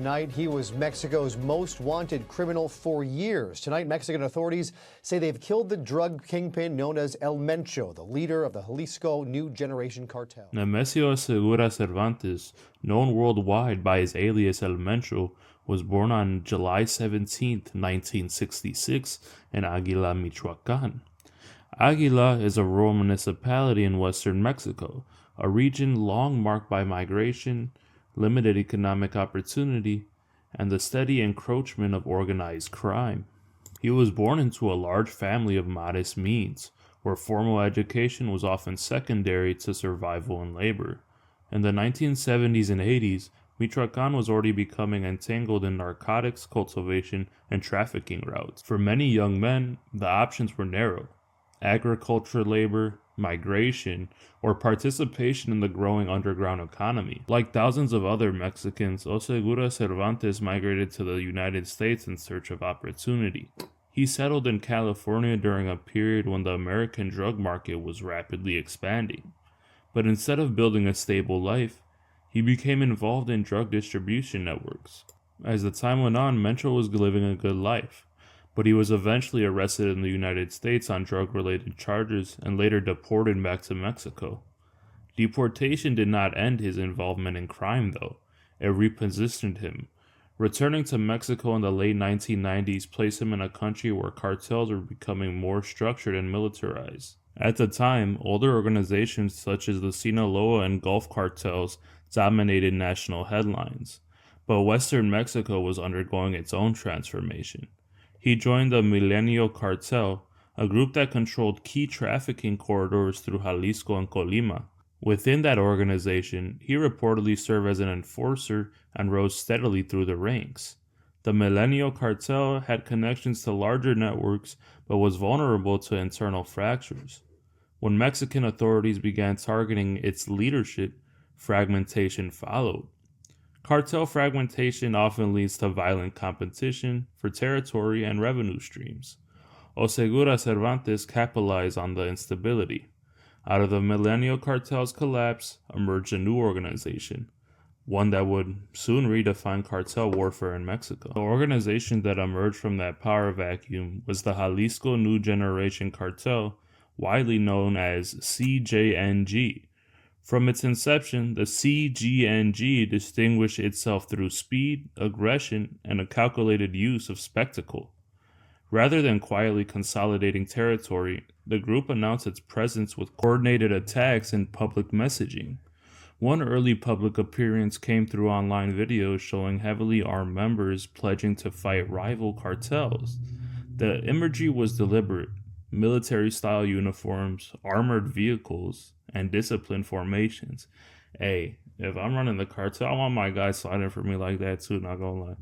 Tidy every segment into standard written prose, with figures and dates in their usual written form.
tonight. He was Mexico's most wanted criminal for years. Tonight, Mexican authorities say they've killed the drug kingpin known as El Mencho, the leader of the Jalisco New Generation Cartel. Nemesio Segura Cervantes, known worldwide by his alias El Mencho, was born on July 17, 1966, in Aguila, Michoacan. Aguila is a rural municipality in western Mexico, a region long marked by migration, limited economic opportunity, and the steady encroachment of organized crime. He was born into a large family of modest means, where formal education was often secondary to survival and labor. In the 1970s and 80s, Michoacan was already becoming entangled in narcotics cultivation and trafficking routes. For many young men, the options were narrow: agriculture labor, migration, or participation in the growing underground economy. Like thousands of other Mexicans, Osegura Cervantes migrated to the United States in search of opportunity. He settled in California during a period when the American drug market was rapidly expanding. But instead of building a stable life, he became involved in drug distribution networks. As the time went on, Mencho was living a good life, but he was eventually arrested in the United States on drug-related charges and later deported back to Mexico. Deportation did not end his involvement in crime, though. It repositioned him. Returning to Mexico in the late 1990s placed him in a country where cartels were becoming more structured and militarized. At the time, older organizations such as the Sinaloa and Gulf cartels dominated national headlines, but Western Mexico was undergoing its own transformation. He joined the Milenio Cartel, a group that controlled key trafficking corridors through Jalisco and Colima. Within that organization, he reportedly served as an enforcer and rose steadily through the ranks. The Milenio Cartel had connections to larger networks, but was vulnerable to internal fractures. When Mexican authorities began targeting its leadership, fragmentation followed. Cartel fragmentation often leads to violent competition for territory and revenue streams. Osegura Cervantes capitalized on the instability. Out of the Milenio Cartel's collapse emerged a new organization, one that would soon redefine cartel warfare in Mexico. The organization that emerged from that power vacuum was the Jalisco New Generation Cartel, widely known as CJNG. From its inception, the CGNG distinguished itself through speed, aggression, and a calculated use of spectacle. Rather than quietly consolidating territory, the group announced its presence with coordinated attacks and public messaging. One early public appearance came through online videos showing heavily armed members pledging to fight rival cartels. The imagery was deliberate: military-style uniforms, armored vehicles, and disciplined formations. Hey, if I'm running the cartel, I want my guys sliding for me like that too, not gonna lie.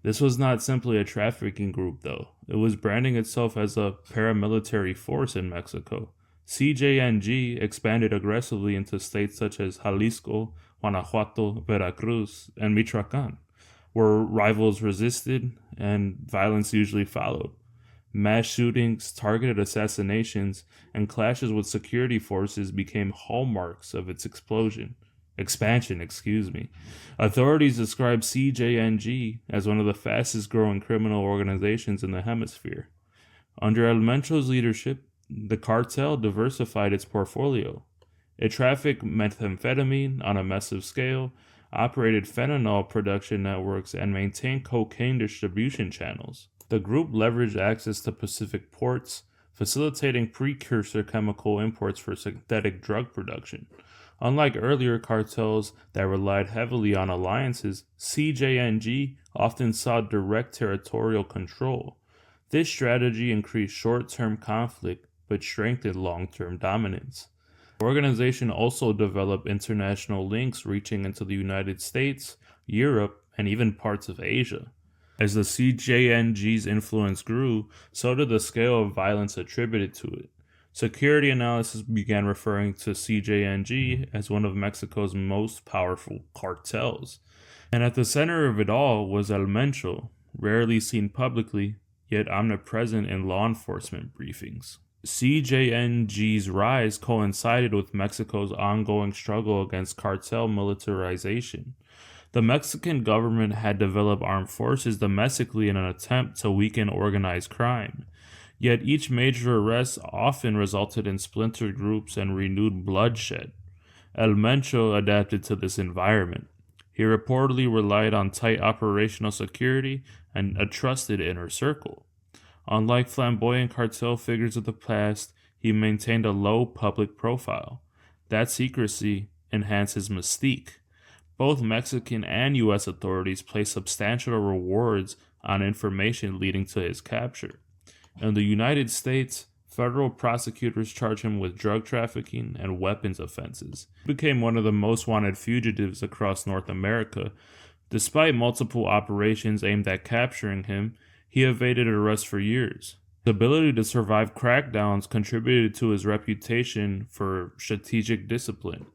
This was not simply a trafficking group, though. It was branding itself as a paramilitary force in Mexico. CJNG expanded aggressively into states such as Jalisco, Guanajuato, Veracruz, and Michoacan, where rivals resisted and violence usually followed. Mass shootings, targeted assassinations, and clashes with security forces became hallmarks of its expansion. Authorities describe CJNG as one of the fastest growing criminal organizations in the hemisphere. Under El Mencho's leadership, the cartel diversified its portfolio. It trafficked methamphetamine on a massive scale, operated fentanyl production networks, and maintained cocaine distribution channels. The group leveraged access to Pacific ports, facilitating precursor chemical imports for synthetic drug production. Unlike earlier cartels that relied heavily on alliances, CJNG often sought direct territorial control. This strategy increased short-term conflict but strengthened long-term dominance. The organization also developed international links reaching into the United States, Europe, and even parts of Asia. As the CJNG's influence grew, so did the scale of violence attributed to it. Security analysis began referring to CJNG as one of Mexico's most powerful cartels. And at the center of it all was El Mencho, rarely seen publicly, yet omnipresent in law enforcement briefings. CJNG's rise coincided with Mexico's ongoing struggle against cartel militarization. The Mexican government had developed armed forces domestically in an attempt to weaken organized crime. Yet each major arrest often resulted in splintered groups and renewed bloodshed. El Mencho adapted to this environment. He reportedly relied on tight operational security and a trusted inner circle. Unlike flamboyant cartel figures of the past, he maintained a low public profile. That secrecy enhanced his mystique. Both Mexican and U.S. authorities placed substantial rewards on information leading to his capture. In the United States, federal prosecutors charged him with drug trafficking and weapons offenses. He became one of the most wanted fugitives across North America. Despite multiple operations aimed at capturing him, he evaded arrest for years. His ability to survive crackdowns contributed to his reputation for strategic discipline.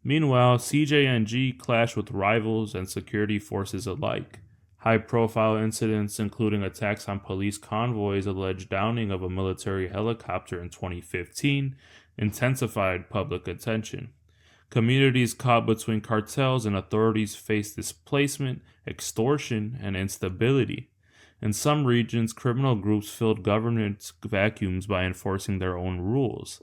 Meanwhile, CJNG clashed with rivals and security forces alike. High-profile incidents, including attacks on police convoys, alleged downing of a military helicopter in 2015, intensified public attention. Communities caught between cartels and authorities faced displacement, extortion, and instability. In some regions, criminal groups filled government vacuums by enforcing their own rules.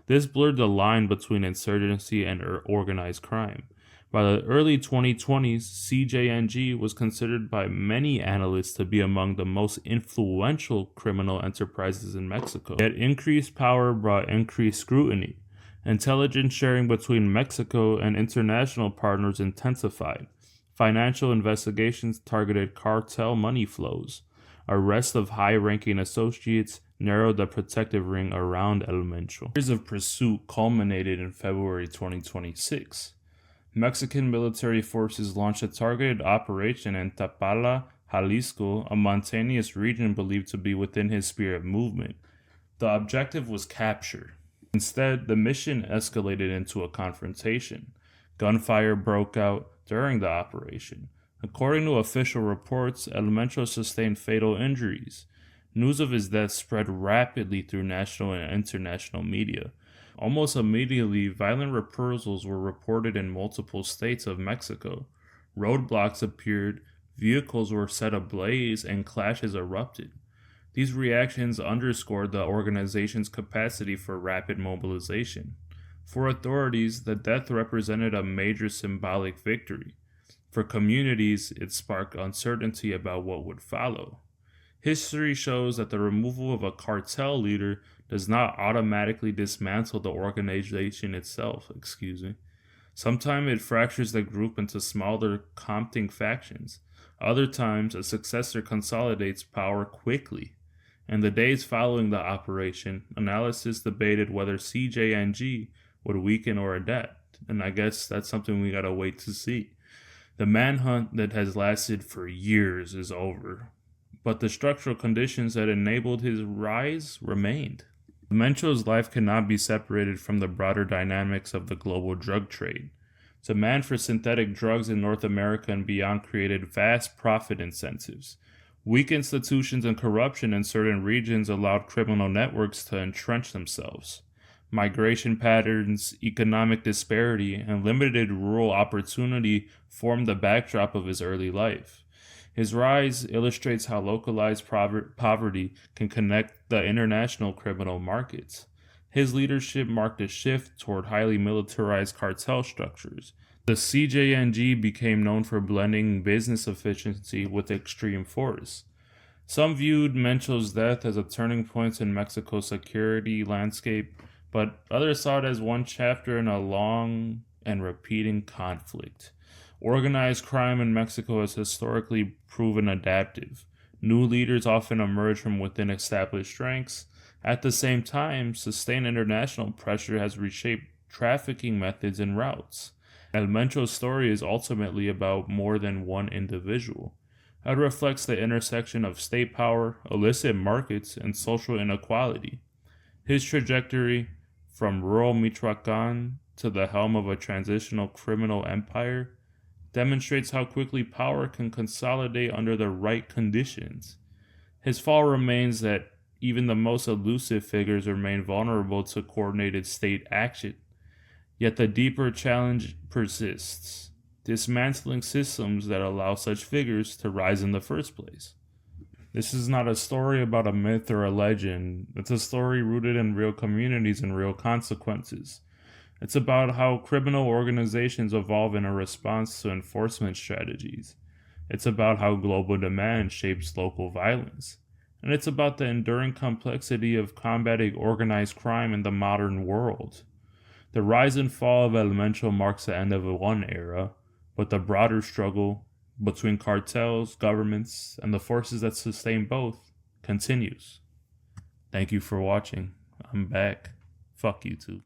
This blurred the line between insurgency and organized crime. By the early 2020s, CJNG was considered by many analysts to be among the most influential criminal enterprises in Mexico. Yet increased power brought increased scrutiny. Intelligence sharing between Mexico and international partners intensified. Financial investigations targeted cartel money flows. Arrest of high-ranking associates narrowed the protective ring around El Mencho. Years of pursuit culminated in February 2026. Mexican military forces launched a targeted operation in Tapala, Jalisco, a mountainous region believed to be within his sphere of movement. The objective was capture. Instead, the mission escalated into a confrontation. Gunfire broke out during the operation. According to official reports, El Mencho sustained fatal injuries. News of his death spread rapidly through national and international media. Almost immediately, violent reprisals were reported in multiple states of Mexico. Roadblocks appeared, vehicles were set ablaze, and clashes erupted. These reactions underscored the organization's capacity for rapid mobilization. For authorities, the death represented a major symbolic victory. For communities, it sparked uncertainty about what would follow. History shows that the removal of a cartel leader does not automatically dismantle the organization itself. Sometimes it fractures the group into smaller, competing factions. Other times, a successor consolidates power quickly. In the days following the operation, analysis debated whether CJNG would weaken or adapt, and I guess that's something we gotta wait to see. The manhunt that has lasted for years is over, but the structural conditions that enabled his rise remained. Mencho's life cannot be separated from the broader dynamics of the global drug trade. Demand for synthetic drugs in North America and beyond created vast profit incentives. Weak institutions and corruption in certain regions allowed criminal networks to entrench themselves. Migration patterns, economic disparity, and limited rural opportunity formed the backdrop of his early life. His rise illustrates how localized poverty can connect the international criminal markets. His leadership marked a shift toward highly militarized cartel structures. The CJNG became known for blending business efficiency with extreme force. Some viewed Mencho's death as a turning point in Mexico's security landscape, but others saw it as one chapter in a long and repeating conflict. Organized crime in Mexico has historically proven adaptive. New leaders often emerge from within established ranks. At the same time, sustained international pressure has reshaped trafficking methods and routes. El Mencho's story is ultimately about more than one individual. It reflects the intersection of state power, illicit markets, and social inequality. His trajectory, from rural Michoacan to the helm of a transitional criminal empire, demonstrates how quickly power can consolidate under the right conditions. His fall remains that even the most elusive figures remain vulnerable to coordinated state action. Yet the deeper challenge persists. dismantling systems that allow such figures to rise in the first place. This is not a story about a myth or a legend. It's a story rooted in real communities and real consequences. It's about how criminal organizations evolve in a response to enforcement strategies. It's about how global demand shapes local violence. And it's about the enduring complexity of combating organized crime in the modern world. The rise and fall of El Mencho marks the end of one era, but the broader struggle between cartels, governments, and the forces that sustain both continues. Thank you for watching. I'm back. Fuck YouTube.